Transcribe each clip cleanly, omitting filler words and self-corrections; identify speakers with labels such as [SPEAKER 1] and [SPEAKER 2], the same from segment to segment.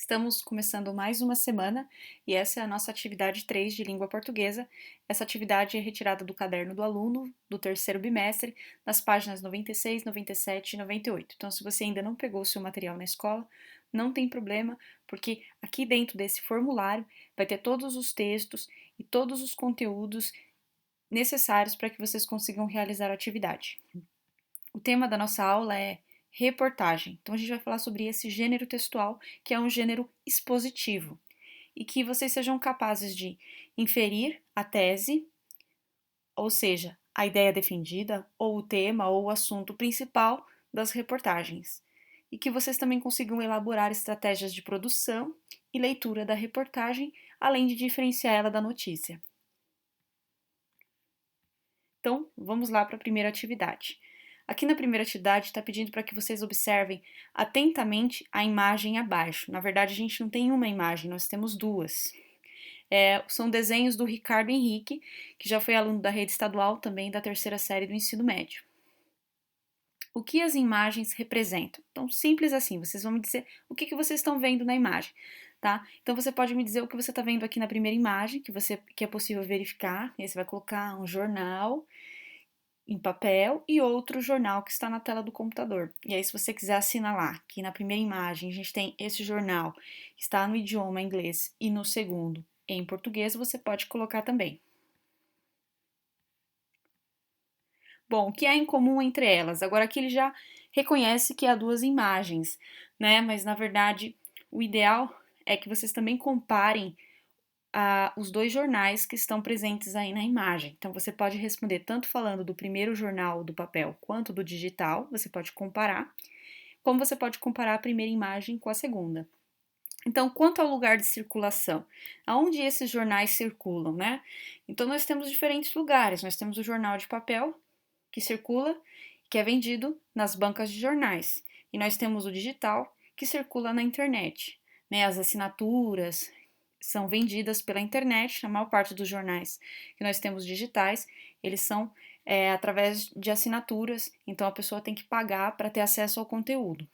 [SPEAKER 1] Estamos começando mais uma semana e essa é a nossa atividade 3 de língua portuguesa. Essa atividade é retirada do caderno do aluno do terceiro bimestre, nas páginas 96, 97 e 98. Então, se você ainda não pegou o seu material na escola, não tem problema, porque aqui dentro desse formulário vai ter todos os textos e todos os conteúdos necessários para que vocês consigam realizar a atividade. O tema da nossa aula é reportagem. Então a gente vai falar sobre esse gênero textual, que é um gênero expositivo, e que vocês sejam capazes de inferir a tese, ou seja, a ideia defendida, ou o tema ou o assunto principal das reportagens, e que vocês também consigam elaborar estratégias de produção e leitura da reportagem, além de diferenciar ela da notícia. Então, vamos lá para a primeira atividade. Aqui na primeira atividade está pedindo para que vocês observem atentamente a imagem abaixo. Na verdade, a gente não tem uma imagem, nós temos duas. São desenhos do Ricardo Henrique, que já foi aluno da rede estadual, também da terceira série do ensino médio. O que as imagens representam? Então, simples assim, vocês vão me dizer o que vocês estão vendo na imagem, tá? Então, você pode me dizer o que você está vendo aqui na primeira imagem, que é possível verificar, e aí você vai colocar um jornal em papel e outro jornal que está na tela do computador. E aí, se você quiser assinalar que na primeira imagem a gente tem esse jornal que está no idioma inglês e no segundo em português, você pode colocar também. Bom, o que há em comum entre elas? Agora aqui ele já reconhece que há duas imagens, né? Mas na verdade o ideal é que vocês também comparem os dois jornais que estão presentes aí na imagem. Então você pode responder tanto falando do primeiro jornal do papel quanto do digital, você pode comparar, como você pode comparar a primeira imagem com a segunda. Então, quanto ao lugar de circulação, aonde esses jornais circulam, né? Então, nós temos diferentes lugares. Nós temos o jornal de papel, que circula, que é vendido nas bancas de jornais. E nós temos o digital, que circula na internet. Né? As assinaturas são vendidas pela internet, a maior parte dos jornais que nós temos digitais, eles são através de assinaturas, então a pessoa tem que pagar para ter acesso ao conteúdo.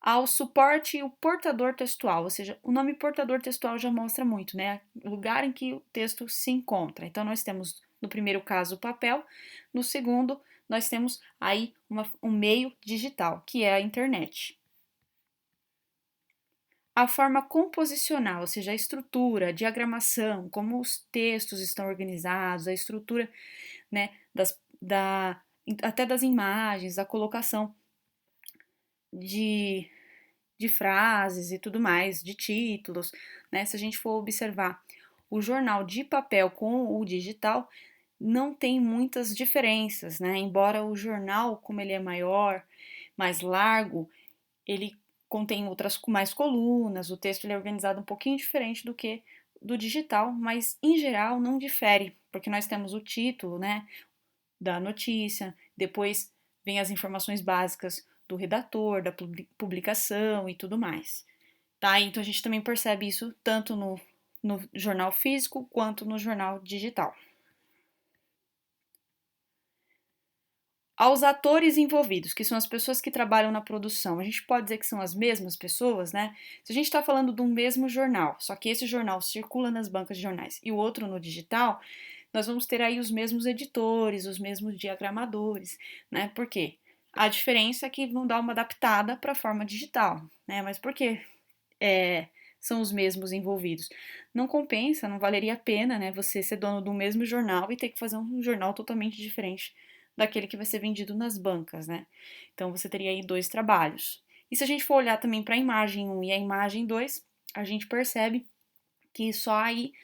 [SPEAKER 1] Ao suporte e o portador textual, ou seja, o nome portador textual já mostra muito, né? O lugar em que o texto se encontra. Então, nós temos, no primeiro caso, o papel, no segundo, nós temos aí um meio digital, que é a internet. A forma composicional, ou seja, a estrutura, a diagramação, como os textos estão organizados, a estrutura, né, até das imagens, a colocação de frases e tudo mais, de títulos, né? Se a gente for observar o jornal de papel com o digital, não tem muitas diferenças, né? Embora o jornal, como ele é maior, mais largo, ele contém outras mais colunas, o texto ele é organizado um pouquinho diferente do que do digital, mas em geral não difere, porque nós temos o título, né, da notícia, depois vem as informações básicas do redator, da publicação e tudo mais. Tá? Então a gente também percebe isso tanto no jornal físico quanto no jornal digital. Aos atores envolvidos, que são as pessoas que trabalham na produção, a gente pode dizer que são as mesmas pessoas, né? Se a gente está falando de um mesmo jornal, só que esse jornal circula nas bancas de jornais e o outro no digital, nós vamos ter aí os mesmos editores, os mesmos diagramadores, né? Por quê? A diferença é que vão dar uma adaptada para a forma digital, né? Mas por que são os mesmos envolvidos? Não compensa, não valeria a pena, né? Você ser dono do mesmo jornal e ter que fazer um jornal totalmente diferente daquele que vai ser vendido nas bancas, né? Então você teria aí dois trabalhos. E se a gente for olhar também para a imagem 1 e a imagem 2, a gente percebe que só aí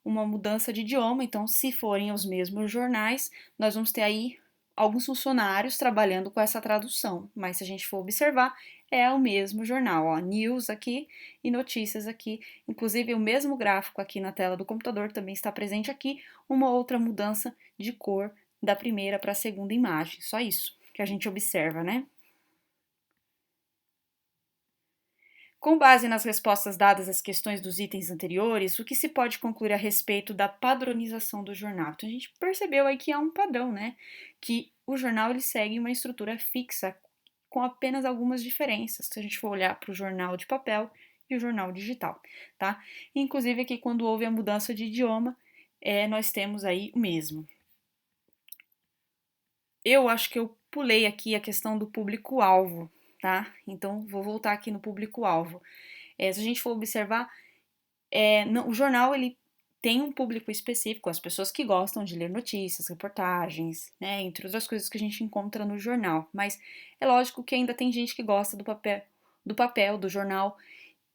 [SPEAKER 1] uma mudança de idioma, então se forem os mesmos jornais, nós vamos ter aí alguns funcionários trabalhando com essa tradução, mas se a gente for observar, é o mesmo jornal, ó, news aqui e notícias aqui, inclusive o mesmo gráfico aqui na tela do computador também está presente aqui, uma outra mudança de cor da primeira para a segunda imagem, só isso que a gente observa, né? Com base nas respostas dadas às questões dos itens anteriores, o que se pode concluir a respeito da padronização do jornal? Então a gente percebeu aí que há um padrão, né? Que o jornal ele segue uma estrutura fixa com apenas algumas diferenças, se a gente for olhar para o jornal de papel e o jornal digital, tá? Inclusive aqui quando houve a mudança de idioma, nós temos aí o mesmo. Eu acho que eu pulei aqui a questão do público-alvo, tá? Então, vou voltar aqui no público-alvo. Se a gente for observar, o jornal, ele tem um público específico, as pessoas que gostam de ler notícias, reportagens, né, entre outras coisas que a gente encontra no jornal. Mas é lógico que ainda tem gente que gosta do jornal,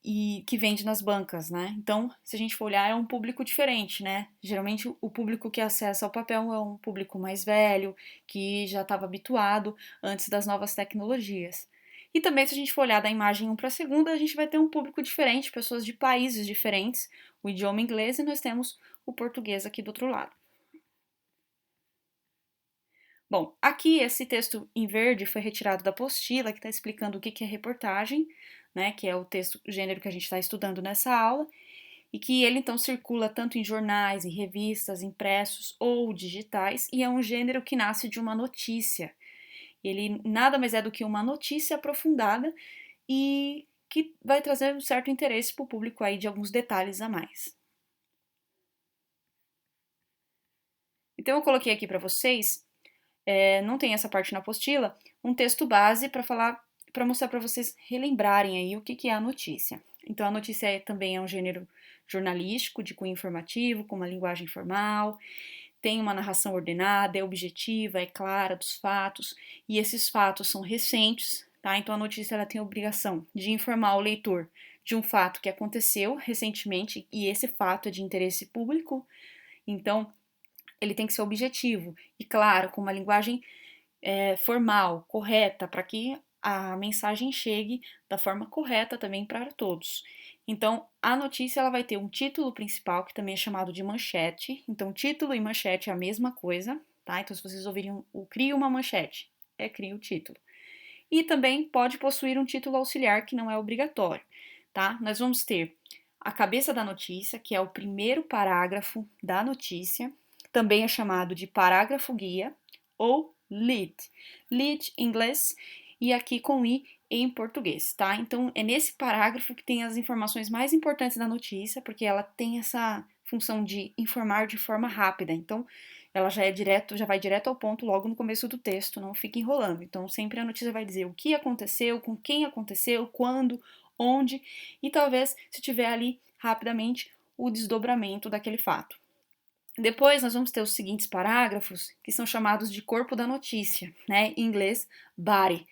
[SPEAKER 1] e que vende nas bancas, né? Então, se a gente for olhar, é um público diferente, né? Geralmente o público que acessa o papel é um público mais velho, que já estava habituado antes das novas tecnologias. E também, se a gente for olhar da imagem 1 para a segunda, a gente vai ter um público diferente, pessoas de países diferentes, o idioma inglês, e nós temos o português aqui do outro lado. Bom, aqui esse texto em verde foi retirado da apostila, que está explicando o que é reportagem, né, que é o gênero que a gente está estudando nessa aula, e que ele então circula tanto em jornais, em revistas, impressos ou digitais, e é um gênero que nasce de uma notícia. Ele nada mais é do que uma notícia aprofundada e que vai trazer um certo interesse para o público aí de alguns detalhes a mais. Então eu coloquei aqui para vocês, não tem essa parte na apostila, um texto base para mostrar para vocês relembrarem aí o que é a notícia. Então a notícia também é um gênero jornalístico, de cunho informativo, com uma linguagem formal, tem uma narração ordenada, é objetiva, é clara dos fatos, e esses fatos são recentes, tá? Então a notícia ela tem a obrigação de informar o leitor de um fato que aconteceu recentemente, e esse fato é de interesse público, então ele tem que ser objetivo e claro, com uma linguagem formal, correta, para que a mensagem chegue da forma correta também para todos. Então, a notícia ela vai ter um título principal, que também é chamado de manchete. Então, título e manchete é a mesma coisa, tá? Então, se vocês ouvirem o cria uma manchete, cria o título. E também pode possuir um título auxiliar, que não é obrigatório, tá? Nós vamos ter a cabeça da notícia, que é o primeiro parágrafo da notícia, também é chamado de parágrafo guia ou lead. Lead em inglês e aqui com i em português, tá? Então é nesse parágrafo que tem as informações mais importantes da notícia, porque ela tem essa função de informar de forma rápida. Então ela já vai direto ao ponto logo no começo do texto, não fica enrolando. Então sempre a notícia vai dizer o que aconteceu, com quem aconteceu, quando, onde e talvez se tiver ali rapidamente o desdobramento daquele fato. Depois nós vamos ter os seguintes parágrafos, que são chamados de corpo da notícia, né? Em inglês, body.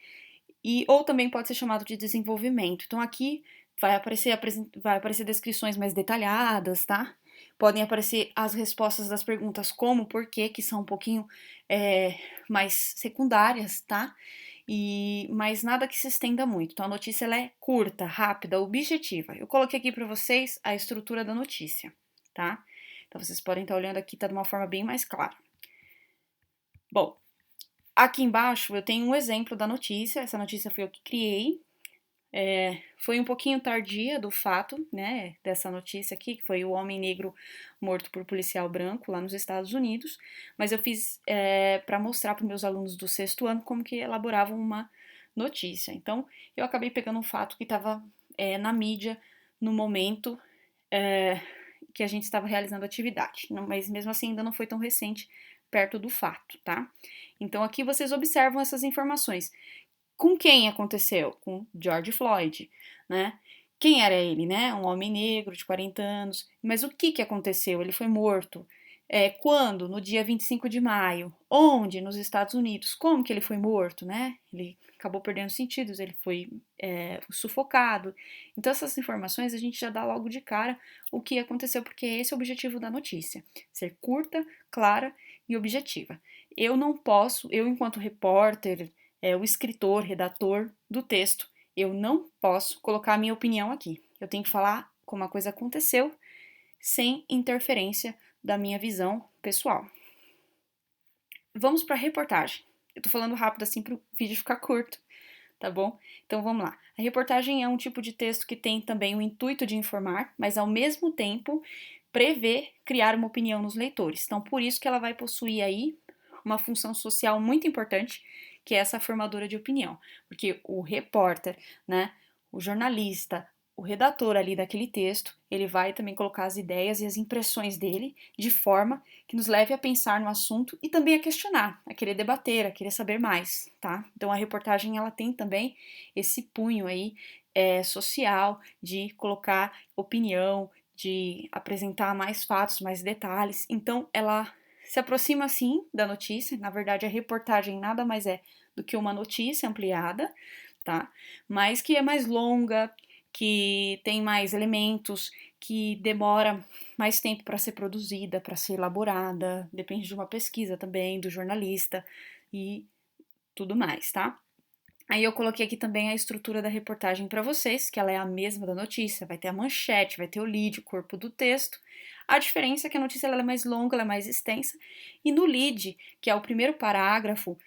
[SPEAKER 1] Ou também pode ser chamado de desenvolvimento. Então aqui vai aparecer descrições mais detalhadas, tá? Podem aparecer as respostas das perguntas como, porquê, que são um pouquinho mais secundárias, tá? Mas nada que se estenda muito. Então a notícia ela é curta, rápida, objetiva. Eu coloquei aqui para vocês a estrutura da notícia, tá? Então vocês podem estar olhando aqui, tá de uma forma bem mais clara. Bom, aqui embaixo eu tenho um exemplo da notícia. Essa notícia foi eu que criei. Foi um pouquinho tardia do fato, né, dessa notícia aqui, que foi o homem negro morto por policial branco lá nos Estados Unidos, mas eu fiz para mostrar para meus alunos do sexto ano como que elaboravam uma notícia. Então, eu acabei pegando um fato que estava na mídia no momento que a gente estava realizando a atividade, mas mesmo assim ainda não foi tão recente perto do fato, tá? Então, aqui vocês observam essas informações. Com quem aconteceu? Com George Floyd, né? Quem era ele, né? Um homem negro de 40 anos. Mas o que aconteceu? Ele foi morto. Quando? No dia 25 de maio. Onde? Nos Estados Unidos. Como que ele foi morto, né? Ele acabou perdendo sentidos, ele foi sufocado. Então, essas informações a gente já dá logo de cara o que aconteceu, porque esse é o objetivo da notícia. Ser curta, clara e objetiva. Eu não posso, eu enquanto repórter, o escritor, redator do texto, eu não posso colocar a minha opinião aqui. Eu tenho que falar como a coisa aconteceu, sem interferência da minha visão pessoal. Vamos para a reportagem. Eu tô falando rápido assim para o vídeo ficar curto, tá bom? Então vamos lá. A reportagem é um tipo de texto que tem também o intuito de informar, mas ao mesmo tempo prevê criar uma opinião nos leitores. Então por isso que ela vai possuir aí uma função social muito importante, que é essa formadora de opinião, porque o repórter, né, o jornalista, o redator ali daquele texto, ele vai também colocar as ideias e as impressões dele de forma que nos leve a pensar no assunto e também a questionar, a querer debater, a querer saber mais, tá? Então a reportagem ela tem também esse punho aí social de colocar opinião, de apresentar mais fatos, mais detalhes. Então ela se aproxima sim da notícia. Na verdade, a reportagem nada mais é do que uma notícia ampliada, tá? Mas que é mais longa, que tem mais elementos, que demora mais tempo para ser produzida, para ser elaborada, depende de uma pesquisa também, do jornalista e tudo mais, tá? Aí eu coloquei aqui também a estrutura da reportagem para vocês, que ela é a mesma da notícia, vai ter a manchete, vai ter o lead, o corpo do texto. A diferença é que a notícia ela é mais longa, ela é mais extensa, e no lead, que é o primeiro parágrafo,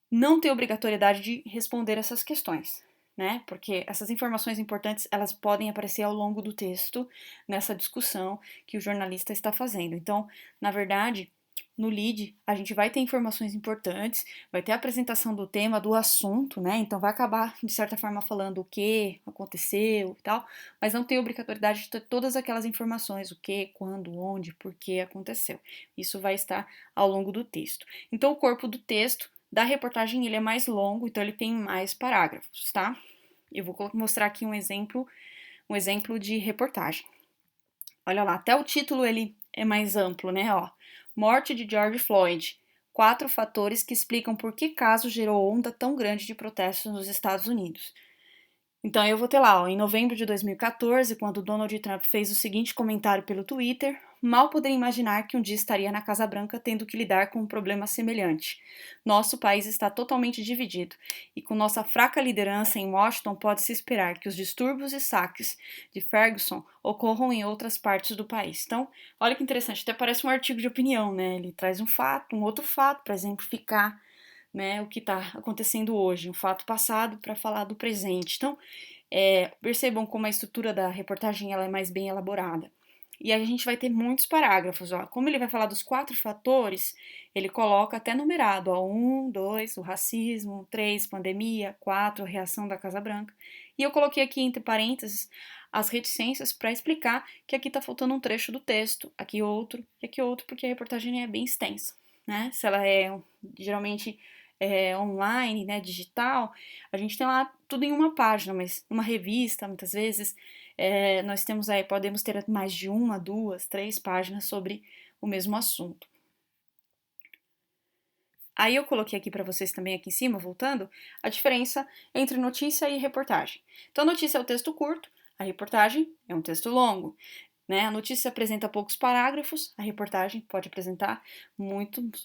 [SPEAKER 1] não tem obrigatoriedade de responder essas questões, né? Porque essas informações importantes, elas podem aparecer ao longo do texto, nessa discussão que o jornalista está fazendo. Então, na verdade, no lead, a gente vai ter informações importantes, vai ter a apresentação do tema, do assunto, né? Então, vai acabar, de certa forma, falando o que aconteceu e tal, mas não tem obrigatoriedade de ter todas aquelas informações, o que, quando, onde, por que aconteceu. Isso vai estar ao longo do texto. Então, o corpo do texto da reportagem ele é mais longo, então ele tem mais parágrafos, tá? Eu vou mostrar aqui um exemplo de reportagem. Olha lá, até o título ele é mais amplo, né? Ó, Morte de George Floyd. 4 fatores que explicam por que caso gerou onda tão grande de protestos nos Estados Unidos. Então eu vou ter lá, ó, em novembro de 2014, quando Donald Trump fez o seguinte comentário pelo Twitter, mal poderia imaginar que um dia estaria na Casa Branca tendo que lidar com um problema semelhante. Nosso país está totalmente dividido, e com nossa fraca liderança em Washington pode-se esperar que os distúrbios e saques de Ferguson ocorram em outras partes do país. Então, olha que interessante, até parece um artigo de opinião, né? Ele traz um fato, um outro fato para exemplificar, né, o que está acontecendo hoje, um fato passado para falar do presente. Então, percebam como a estrutura da reportagem ela é mais bem elaborada. E aí a gente vai ter muitos parágrafos. Ó. Como ele vai falar dos 4 fatores, ele coloca até numerado. Ó, 1, 2, o racismo, 3, pandemia, 4, reação da Casa Branca. E eu coloquei aqui entre parênteses as reticências para explicar que aqui está faltando um trecho do texto, aqui outro e aqui outro, porque a reportagem é bem extensa. Né? Se ela é geralmente online, né, digital, a gente tem lá tudo em uma página, mas numa revista, muitas vezes, nós temos aí, podemos ter mais de 1, 2, 3 páginas sobre o mesmo assunto. Aí eu coloquei aqui para vocês também aqui em cima, voltando, a diferença entre notícia e reportagem. Então, a notícia é o texto curto, a reportagem é um texto longo. Né? A notícia apresenta poucos parágrafos, a reportagem pode apresentar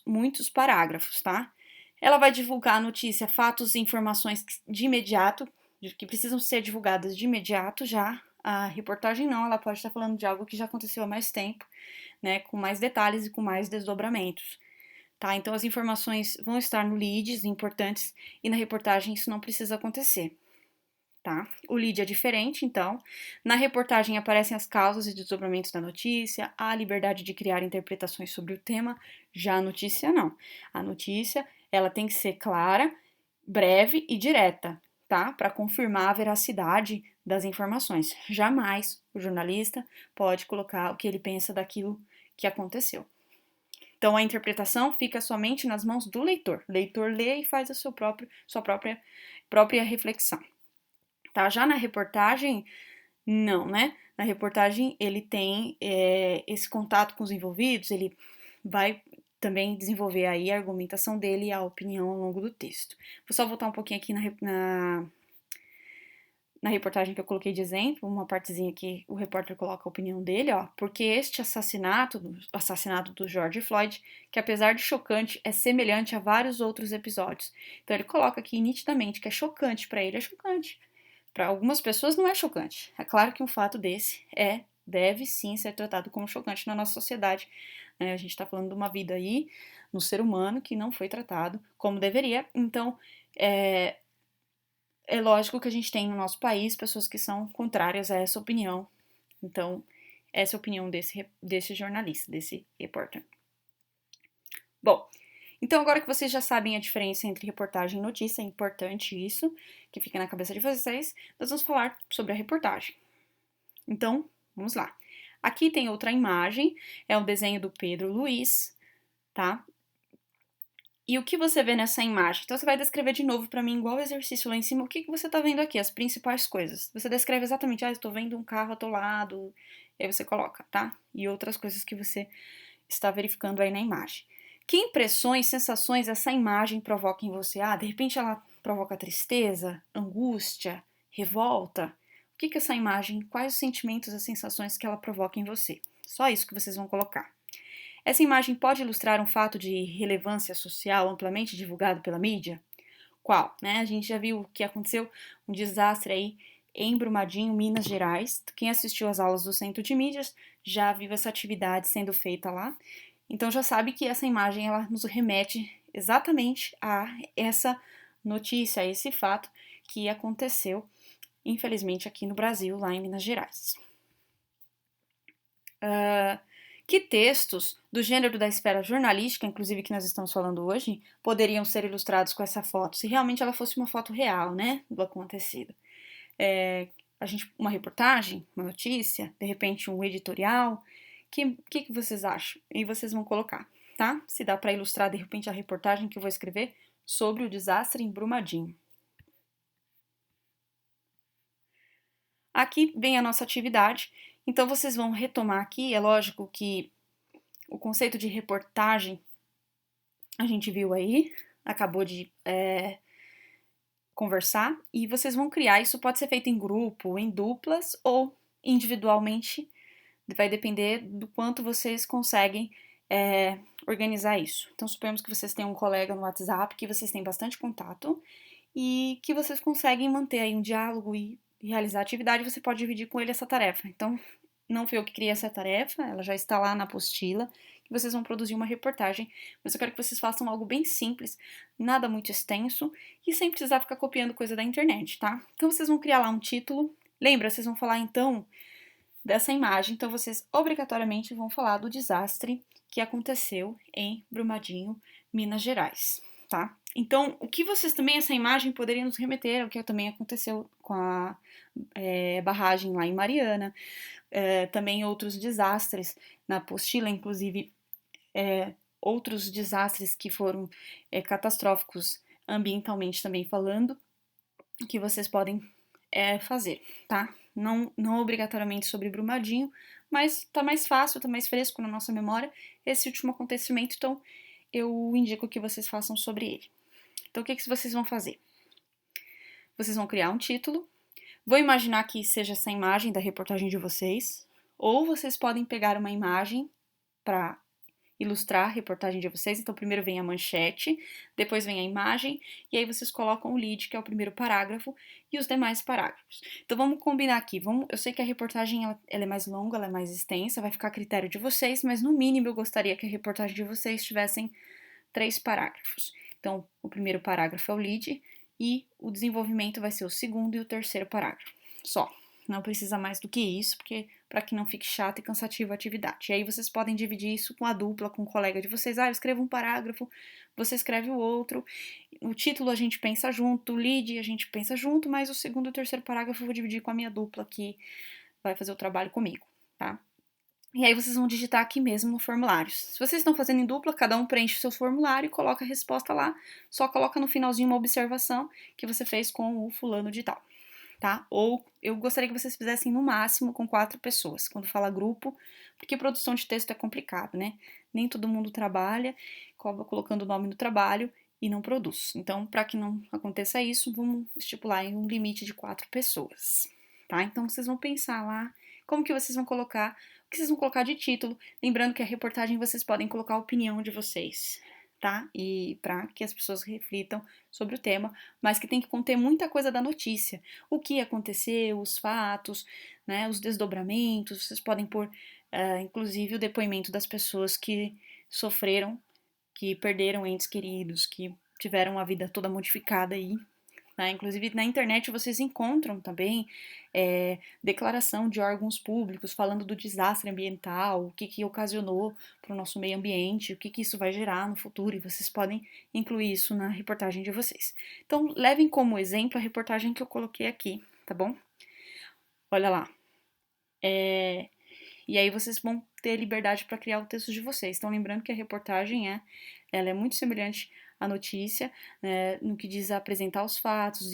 [SPEAKER 1] muitos parágrafos, tá? Ela vai divulgar a notícia, fatos e informações de imediato, que precisam ser divulgadas de imediato já. A reportagem não, ela pode estar falando de algo que já aconteceu há mais tempo, né, com mais detalhes e com mais desdobramentos. Tá? Então as informações vão estar no leads importantes e na reportagem isso não precisa acontecer. Tá? O lead é diferente, então. Na reportagem aparecem as causas e desdobramentos da notícia, a liberdade de criar interpretações sobre o tema. Já a notícia não. A notícia, ela tem que ser clara, breve e direta, tá? Para confirmar a veracidade das informações. Jamais o jornalista pode colocar o que ele pensa daquilo que aconteceu. Então a interpretação fica somente nas mãos do leitor. O leitor lê e faz a sua própria reflexão. Tá? Já na reportagem, não, né? Na reportagem ele tem esse contato com os envolvidos, ele vai também desenvolver aí a argumentação dele e a opinião ao longo do texto. Vou só voltar um pouquinho aqui na reportagem que eu coloquei de exemplo, uma partezinha que o repórter coloca a opinião dele, ó, porque este assassinato do George Floyd, que apesar de chocante, é semelhante a vários outros episódios. Então ele coloca aqui nitidamente que é chocante para ele, é chocante. Para algumas pessoas não é chocante. É claro que um fato desse deve sim ser tratado como chocante na nossa sociedade. Né? A gente está falando de uma vida aí, no ser humano, que não foi tratado como deveria. Então, é lógico que a gente tem no nosso país pessoas que são contrárias a essa opinião. Então, essa é a opinião desse jornalista, desse repórter. Bom, Então, agora que vocês já sabem a diferença entre reportagem e notícia, é importante isso, que fica na cabeça de vocês, nós vamos falar sobre a reportagem. Então, vamos lá. Aqui tem outra imagem, é um desenho do Pedro Luiz, tá? E o que você vê nessa imagem? Então, você vai descrever de novo para mim, igual o exercício lá em cima, o que você está vendo aqui, as principais coisas. Você descreve exatamente, eu estou vendo um carro atolado, e aí você coloca, tá? E outras coisas que você está verificando aí na imagem. Que impressões, sensações essa imagem provoca em você? De repente ela provoca tristeza, angústia, revolta. O que essa imagem, quais os sentimentos, as sensações que ela provoca em você? Só isso que vocês vão colocar. Essa imagem pode ilustrar um fato de relevância social amplamente divulgado pela mídia? Qual? A gente já viu o que aconteceu, um desastre aí em Brumadinho, Minas Gerais. Quem assistiu às aulas do Centro de Mídias já viu essa atividade sendo feita lá. Então já sabe que essa imagem ela nos remete exatamente a essa notícia, a esse fato que aconteceu, infelizmente, aqui no Brasil, lá em Minas Gerais. Que textos do gênero da esfera jornalística, inclusive que nós estamos falando hoje, poderiam ser ilustrados com essa foto, se realmente ela fosse uma foto real, do acontecido? Uma reportagem, uma notícia, de repente um editorial. Que vocês acham? E vocês vão colocar, tá? Se dá para ilustrar, de repente, a reportagem que eu vou escrever sobre o desastre em Brumadinho. Aqui vem a nossa atividade. Então, vocês vão retomar aqui. É lógico que o conceito de reportagem a gente viu aí, acabou de conversar, e vocês vão criar. Isso pode ser feito em grupo, em duplas ou individualmente. Vai depender do quanto vocês conseguem organizar isso. Então, suponhamos que vocês têm um colega no WhatsApp, que vocês têm bastante contato e que vocês conseguem manter aí um diálogo e realizar a atividade, você pode dividir com ele essa tarefa. Então, não fui eu que criei essa tarefa, ela já está lá na apostila, que vocês vão produzir uma reportagem, mas eu quero que vocês façam algo bem simples, nada muito extenso e sem precisar ficar copiando coisa da internet, tá? Então, vocês vão criar lá um título. Lembra, vocês vão falar então dessa imagem, então vocês obrigatoriamente vão falar do desastre que aconteceu em Brumadinho, Minas Gerais, tá? Então, o que vocês também, essa imagem poderia nos remeter ao que também aconteceu com a barragem lá em Mariana, também outros desastres na apostila, inclusive outros desastres que foram catastróficos ambientalmente também falando, que vocês podem fazer, tá? Não obrigatoriamente sobre Brumadinho, mas tá mais fácil, tá mais fresco na nossa memória esse último acontecimento, então eu indico que vocês façam sobre ele. Então, o que vocês vão fazer? Vocês vão criar um título, vou imaginar que seja essa imagem da reportagem de vocês, ou vocês podem pegar uma imagem para ilustrar a reportagem de vocês. Então, primeiro vem a manchete, depois vem a imagem, e aí vocês colocam o lead, que é o primeiro parágrafo, e os demais parágrafos. Então, vamos combinar aqui. Eu sei que a reportagem ela é mais longa, ela é mais extensa, vai ficar a critério de vocês, mas no mínimo eu gostaria que a reportagem de vocês tivessem 3 parágrafos. Então, o primeiro parágrafo é o lead, e o desenvolvimento vai ser o segundo e o terceiro parágrafo. Só. Não precisa mais do que isso, porque para que não fique chata e cansativa a atividade. E aí vocês podem dividir isso com a dupla, com o colega de vocês. Eu escrevo um parágrafo, você escreve o outro. O título a gente pensa junto, o lead a gente pensa junto, mas o segundo e o terceiro parágrafo eu vou dividir com a minha dupla, que vai fazer o trabalho comigo, tá? E aí vocês vão digitar aqui mesmo no formulário. Se vocês estão fazendo em dupla, cada um preenche o seu formulário e coloca a resposta lá. Só coloca no finalzinho uma observação que você fez com o fulano de tal. Tá? Ou eu gostaria que vocês fizessem no máximo com 4 pessoas, quando fala grupo, porque produção de texto é complicado, né? Nem todo mundo trabalha, acaba colocando o nome no trabalho e não produz. Então, para que não aconteça isso, vamos estipular um limite de 4 pessoas, tá? Então, vocês vão pensar lá como que vocês vão colocar, o que vocês vão colocar de título, lembrando que a reportagem vocês podem colocar a opinião de vocês, tá? E para que as pessoas reflitam sobre o tema, mas que tem que conter muita coisa da notícia. O que aconteceu, os fatos, né, os desdobramentos, vocês podem pôr, inclusive, o depoimento das pessoas que sofreram, que perderam entes queridos, que tiveram a vida toda modificada aí né? Inclusive, na internet vocês encontram também declaração de órgãos públicos falando do desastre ambiental, o que, que ocasionou para o nosso meio ambiente, o que, que isso vai gerar no futuro, e vocês podem incluir isso na reportagem de vocês. Então, levem como exemplo a reportagem que eu coloquei aqui, tá bom? Olha lá. E aí vocês vão ter liberdade para criar o texto de vocês. Então, lembrando que a reportagem ela é muito semelhante à notícia, né, no que diz a apresentar os fatos,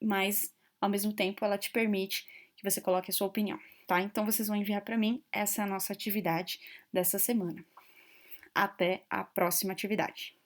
[SPEAKER 1] mas ao mesmo tempo ela te permite que você coloque a sua opinião, tá? Então vocês vão enviar para mim, essa é a nossa atividade dessa semana. Até a próxima atividade.